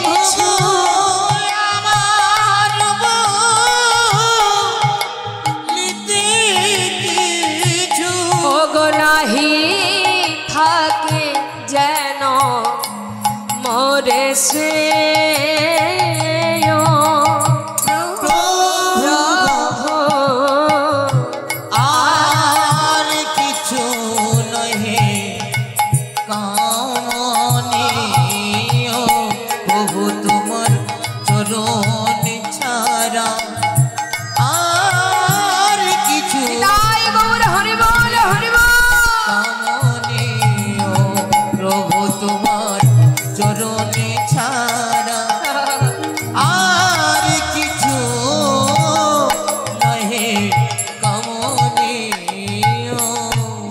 কিছু আমার বলিতে কিছু ওগো নাহি থাকে যেন মোরে সে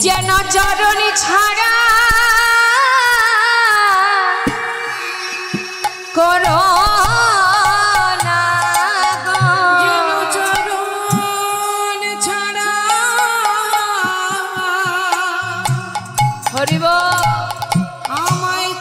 তোমার চরণ ছাড়া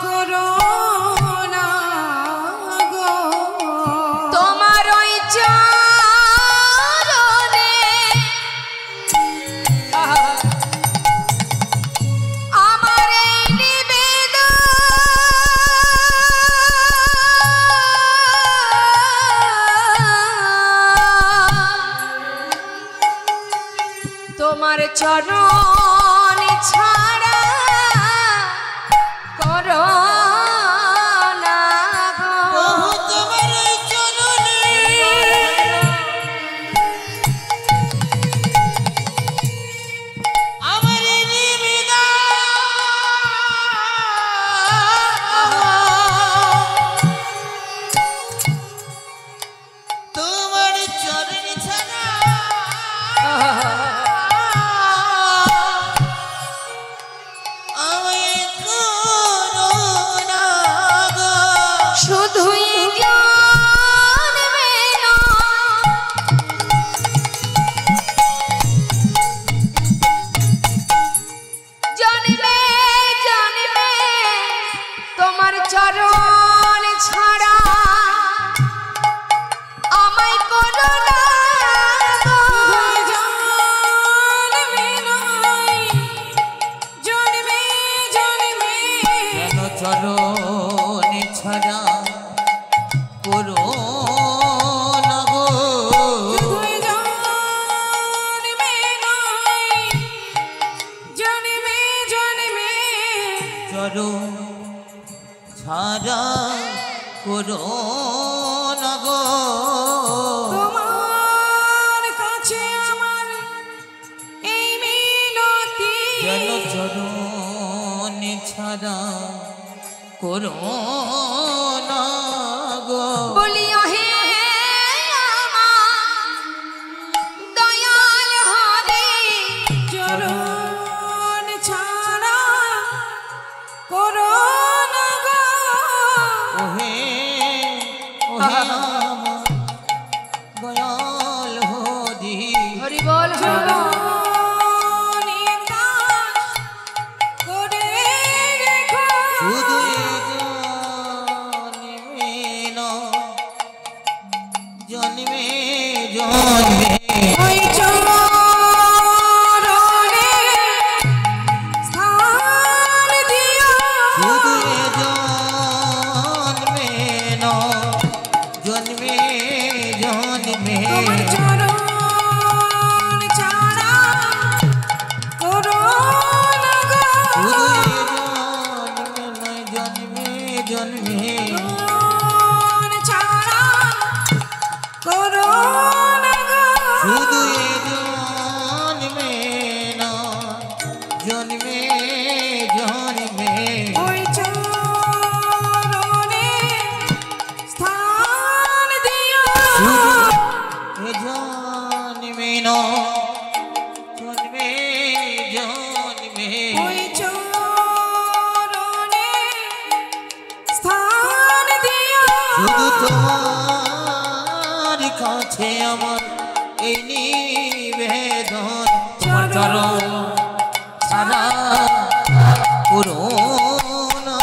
করো না গো তোমার চরণে আমার নিবেদন তোমার চরণ ছাড়া চরণ ছাড়া আমায় করো না জন্মে নয় জন্মে জন্মে কেন চরণ ছাড়া করো না গো জন্মে নয় জন্মে জন্মে চরণ ছাড়া করো না গো তোমার কাছে আমার এই মিনতি যেন চরণ ছাড়া করো না গো বলিও হে আমার দয়াল হরে চরণ ছাড়া করো দয়াল হরি হরি বল শুধু জন্মে জন্মে তোমার কাছে আমার এই নিবেদন চরণ ছাড়া করো না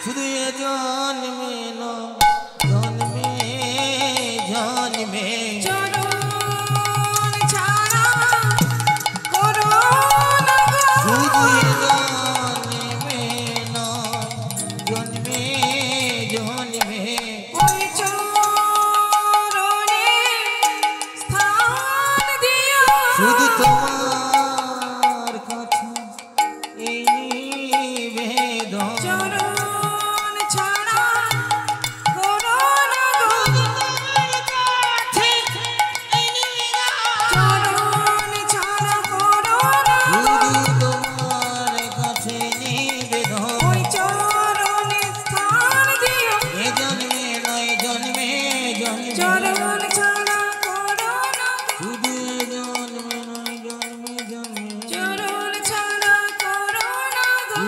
শুধু এ জন্মে নয় জন্মে জন্মে চরণ ছাড়া করো না গো। শুধু এ জন্মে নয় জন্মে জন্মে ওই চরণে স্থান দিও। শুধু তোমার কাছে এই নিবেদন চরণ ছাড়া করো না গো। চরণ ছাড়া করো না গো। শুধু তোমার কাছে নিবেদন ওই চরণে স্থান দিও। এ জন্মে নয় জন্মে জন্মে চরণ ছাড়া করো না গো। শুধু এ জন্মে নয় জন্মে জন্মে চরণ ছাড়া করো না গো।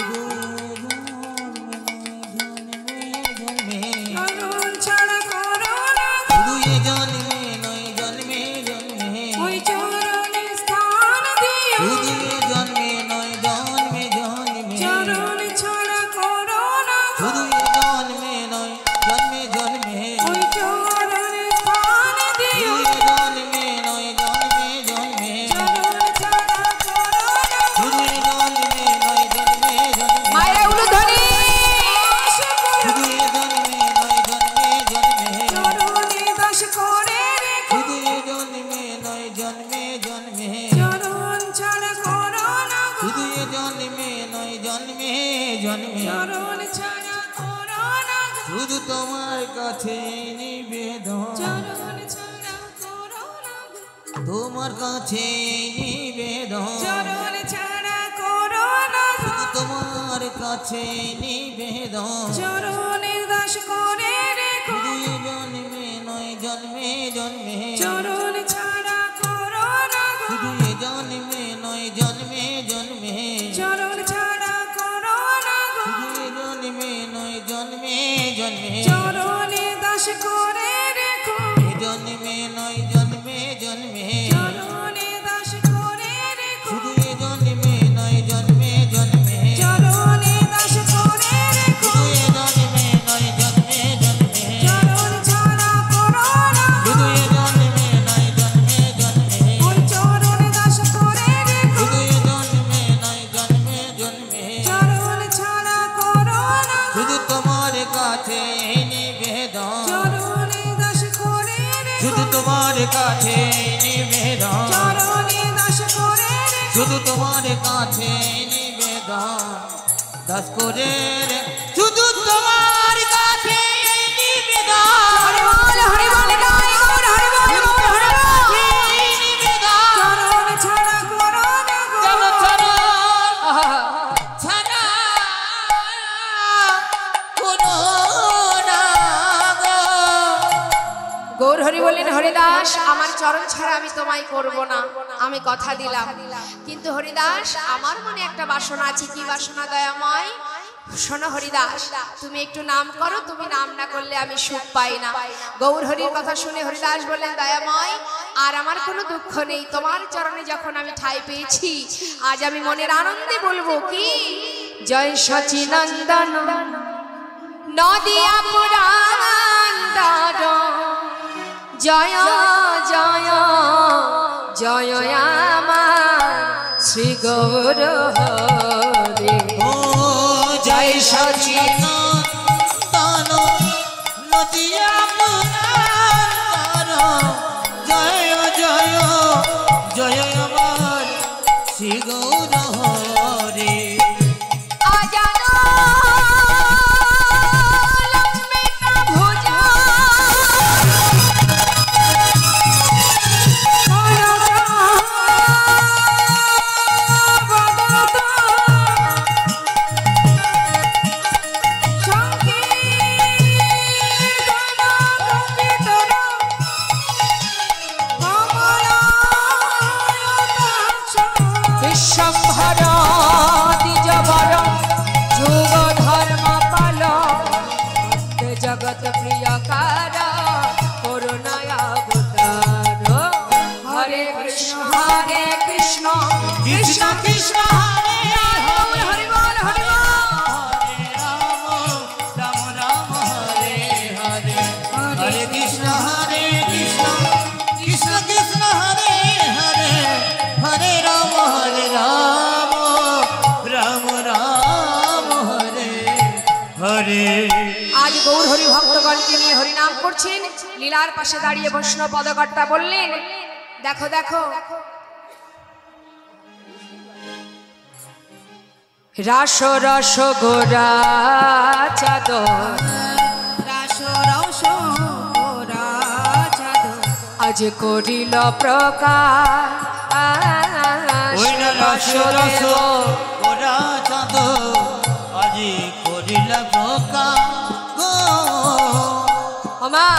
শুধু এ জন্মে নয় জন্মে জন্মে ওই চরণে স্থান দিও। শুধু এ জন্মে নয় জন্মে জন্মে চরণ ছাড়া করো না গো। শুধু এ জন্মে নয় জন্মে জন্মে ওই চরণে স্থান দিও। শুধু এ জন্মে নয় জন্মে জন্মে চরণ ছাড়া করো না গো। শুধু এ জন্মে নয় জন্মে জন্মে মায়েরা উলুধ্বনি। শুধু এ জন্মে নয় জন্মে জন্মে চরণে দাস করে রেখো। শুধু এ জন্মে নয় জন্মে জন্মে চরণ ছাড়া করো না গো। শুধু এ জন্মে নয় জন্মে জন্মে চরণ ছাড়া করো না গো। শুধু তোমার কাছে নিবেদন চরণ ছাড়া করো না গো। তোমার কাছে নিবেদন চরণ ছাড়া করো না গো। শুধু তোমার কাছে নিবেদন চরণে দাস করে রেখো। শুধু এ জন্মে নয় জন্মে জন্মে চরণ ছাড়া করো না গো। শুধু এ জন্মে নয় জন্মে জন্মে চরণ ছাড়া করো না গো। শুধু এ জন্মে নয় জন্মে জন্মে চরণে দাস করে রেখো। এ জন্মে নয় জন্মে জন্মে চরণে দাস করে রেখো। শুধু এ জন্মে নয় জন্মে জন্মে চরণে দাস করে রেখো। শুধু এ জন্মে নয় জন্মে জন্মে চরণ ছাড়া করো না গো। শুধু এ জন্মে নয় জন্মে জন্মে ওই চরণে দাস করে রেখো। শুধু এ জন্মে নয় জন্মে জন্মে চরণ ছাড়া করো না গো। শুধু তোমার কাছে নিবেদন চরণে দাস করে রেখো। শুধু তোমার কাছে নিবেদন চরণে দাস করে রেখো। শুধু তোমার কাছে নিবেদন দাস করে রে শুধু তোমার কাছে নিবেদন হরি বল হরি বল নাই গৌর হরি বল গৌর হরি বল। নিবেদন চরণ ছাড়া করো না গো। যেন চরণ ছাড়া কোনো না গো। গৌর হরি বললেন হরিদাস আমার চরণ ছাড়া আমি তোমায় করব না, আমি কথা দিলাম। কিন্তু হরিদাস আমার মনে একটা বাসনা আছে। কি বাসনা দয়াময়? শোনো হরিদাস, তুমি একটু নাম করো, তুমি নাম না করলে আমি সুখ পাই না। গৌর হরির কথা শুনে হরিদাস বললেন দয়াময় আর আমার কোনো দুঃখ নেই, তোমার চরণে যখন আমি ঠাঁই পেয়েছি আজ আমি মনের আনন্দে বলবো কি জয় সচিনন্দন নদিয়া পুরান্দর জয় জয় জয় আমার শ্রী গৌর হরি। ও জয় সচিনন্দন নদিয়া পুরান্দর জয় জয় জয় আমার শ্রী গৌর হরি। আজানো লম্বিতা ভুজা করো রে। আজ গৌর হরি ভক্তগণকে নিয়ে হরিনাম করছেন। লীলার পাশে দাঁড়িয়ে বৈষ্ণব পদকর্তা বললেন, দেখো দেখো রাস রস গোরা চাদর, আজ করিল প্রকাশ। ওই না রস রস গোরা চাঁদ আজি করিল প্রকাশ গো। ওমা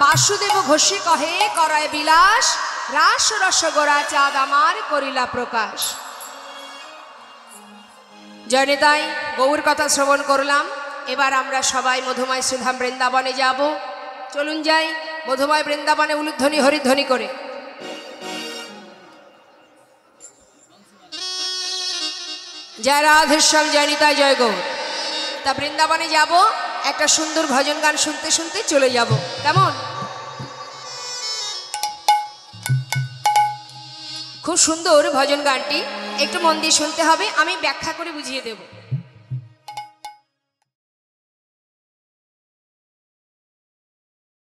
বাসুদেব ঘোষে কহে করায় বিলাস, রাস রস গোরা চাঁদ আমার করিলা প্রকাশ। জয়নিতাই গৌর কথা শ্রবণ করলাম। এবার আমরা সবাই মধুময় সুধাম বৃন্দাবনে যাব। চলুন যাই মধুময় বৃন্দাবনে উলুধ্বনি হরিধ্বনি করে। জয় রাধেশ্যাম, জয় নিতাই, জয় গৌর। তা বৃন্দাবনে যাব, একটা সুন্দর ভজন গান শুনতে শুনতে চলে যাব, কেমন? খুব সুন্দর ভজন গানটি, একটু মন দিয়ে শুনতে হবে, আমি ব্যাখ্যা করে বুঝিয়ে দেব।